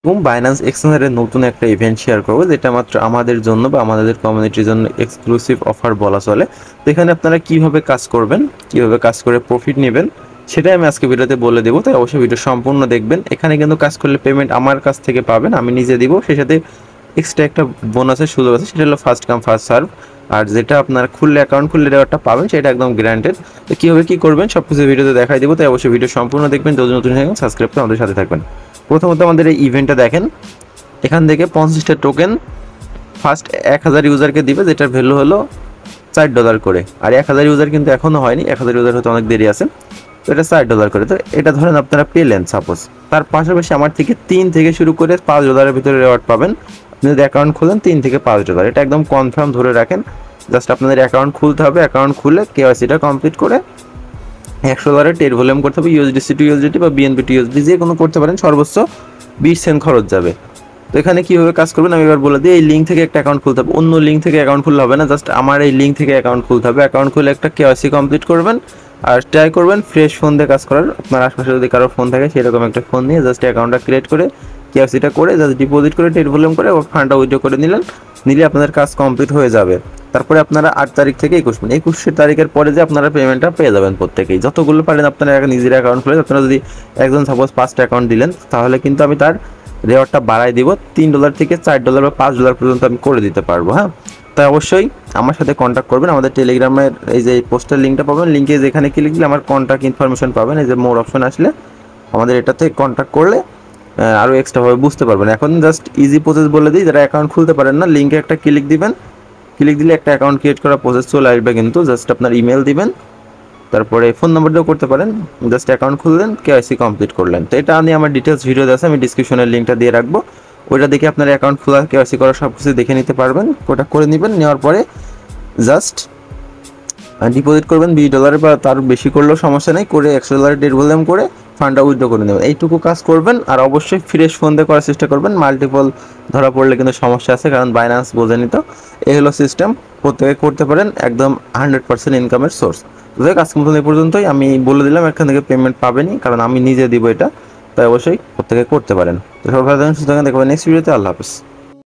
এবং বাইন্যান্স এক্সচেঞ্জের নতুন একটা ইভেন্ট শেয়ার করবো, যেটা মাত্র আমাদের জন্য বা আমাদের কমিউনিটির জন্য এক্সক্লুসিভ অফার বলা চলে। তো এখানে আপনারা কিভাবে কাজ করবেন, কিভাবে কাজ করে প্রফিট নেবেন, সেটাই আমি আজকে ভিডিওতে বলে দেবো। তাই অবশ্যই ভিডিও সম্পূর্ণ দেখবেন। এখানে কিন্তু কাজ করলে পেমেন্ট আমার কাছ থেকে পাবেন, আমি নিজে দিব। সেই সাথে এক্সট্রা একটা বোনাসের সুযোগ আছে, সেটা হলো ফার্স্ট কাম ফার্স্ট সার্ভ। আর যেটা আপনার খুললে অ্যাকাউন্ট খুললে রেওয়ার্ডটা পাবেন, সেটা একদম গ্যারান্টেড। তো কীভাবে কী করবেন সব কিছু ভিডিওতে দেখাই দেবো। তাই অবশ্যই ভিডিও সম্পূর্ণ দেখবেন। যদি নতুন থাকেন সাবস্ক্রাইব করে আমাদের সাথে থাকবেন। প্রথমত আমাদের এই ইভেন্টটা দেখেন, এখান থেকে 50টা টোকেন ফার্স্ট 1000 ইউজারকে দিবে, যেটার ভ্যালু হলো $4 করে। আর 1000 ইউজার কিন্তু এখনও হয়নি, 1000 ইউজার হতে অনেক দেরি আছে। তো এটা $4 করে। তো এটা ধরেন আপনারা পেলেন সাপোজ। তার পাশাপাশি আমার থেকে 3 থেকে শুরু করে $5 ভিতরে রেওয়ার্ড পাবেন। আপনি যদি অ্যাকাউন্ট খোলেন 3 থেকে $5, এটা একদম কনফার্ম ধরে রাখেন। জাস্ট আপনাদের অ্যাকাউন্ট খুলতে হবে, অ্যাকাউন্ট খুলে কেওয়াইসিটা কমপ্লিট করে $100 টের ভলিউম করতে হবে। ইউএসডিসি টু ইউএসডিটি বা বিএনপি টু ইউএসডি যে কোনো করতে পারেন, সর্বোচ্চ 20 সেন্ট খরচ যাবে। তো এখানে কীভাবে কাজ করবেন আমি এবার বলে দিই। এই লিঙ্ক থেকে একটা অ্যাকাউন্ট খুলতে হবে, অন্য লিঙ্ক থেকে অ্যাকাউন্ট খুললে হবে না, জাস্ট আমার এই লিঙ্ক থেকে অ্যাকাউন্ট খুলতে হবে। অ্যাকাউন্ট খুলে একটা কেওয়াইসি কমপ্লিট করবেন আর ট্রাই করবেন ফ্রেশ ফোন দিয়ে কাজ করার। আপনার আশপাশে যদি কারো ফোন থাকে সেরকম একটা ফোন নিয়ে জাস্ট অ্যাকাউন্টটা ক্রিয়েট করে কেওয়াইসিটা করে জাস্ট ডিপোজিট করে টের ভলিউম করে ফান্ডটা উইথড্র করে নিলে আপনাদের কাজ কমপ্লিট হয়ে যাবে। তারপরে আপনারা 8 তারিখ থেকে 21 তারিখের পরে যে আপনারা পেমেন্টটা পেয়ে যাবেন প্রত্যেকেই, যতগুলো পারেন আপনারা নিজের অ্যাকাউন্ট খুলে। আপনারা যদি একজন সাপোজ 5টা অ্যাকাউন্ট দিলেন, তাহলে কিন্তু আমি তার রেওয়ার্ডটা বাড়াই দিব। $3 থেকে $4 বা $5 পর্যন্ত আমি করে দিতে পারবো। হ্যাঁ, তাই অবশ্যই আমার সাথে কন্ট্যাক্ট করবেন। আমাদের টেলিগ্রামের এই যে পোস্টের লিঙ্কটা পাবেন, লিঙ্কে যেখানে ক্লিক দিলে আমার কন্ট্যাক্ট ইনফরমেশন পাবেন। এই যে মোর অপশন আসলে আমাদের এটাতে কন্ট্যাক্ট করলে আরও এক্সট্রাভাবে বুঝতে পারবেন। এখন জাস্ট ইজি প্রসেস বলে দিই, যারা অ্যাকাউন্ট খুলতে পারেন না, লিঙ্কে একটা ক্লিক দিবেন। ক্লিক দিলে একটা অ্যাকাউন্ট ক্রিয়েট করা প্রসেস চলে আসবে। কিন্তু জাস্ট আপনার ইমেল দিবেন, তারপরে ফোন নাম্বার দিয়েও করতে পারেন। জাস্ট অ্যাকাউন্ট খুললেন, কেওয়াইসি কমপ্লিট করলেন। তো এটা নিয়ে আমার ডিটেলস ভিডিও আছে, আমি ডিসক্রিপশনের লিঙ্কটা দিয়ে রাখবো। ওইটা দেখে আপনার অ্যাকাউন্ট খোলা কেওয়াইসি করা সব কিছু দেখে নিতে পারবেন। ওটা করে নেবেন, নেওয়ার পরে জাস্ট ডিপোজিট করবেন $20 বা তার বেশি করলেও সমস্যা নেই, করে $100 টের ভলিউম করে ফান্ডটা উইথড্র করে নেবেন। এইটুকু কাজ করবেন। আর অবশ্যই ফ্রেশ ফোন দিয়ে করার চেষ্টা করবেন। মাল্টিপল ধরা পড়লে কিন্তু সমস্যা আছে, কারণ বাইন্যান্স বোঝেনি। তো এই হলো সিস্টেম, প্রত্যেকে করতে পারেন, একদম 100% ইনকামের সোর্স। তো দেখ আজকে মতন এই পর্যন্তই। আমি বলে দিলাম এখান থেকে পেমেন্ট পাবেনই, কারণ আমি নিজে দিব এটা। তাই অবশ্যই প্রত্যেকে করতে পারেন। তো সবাই ভালো থাকেন, সুস্থ থাকেন, দেখবেন নেক্সট ভিডিওতে। আল্লাহ হাফেজ।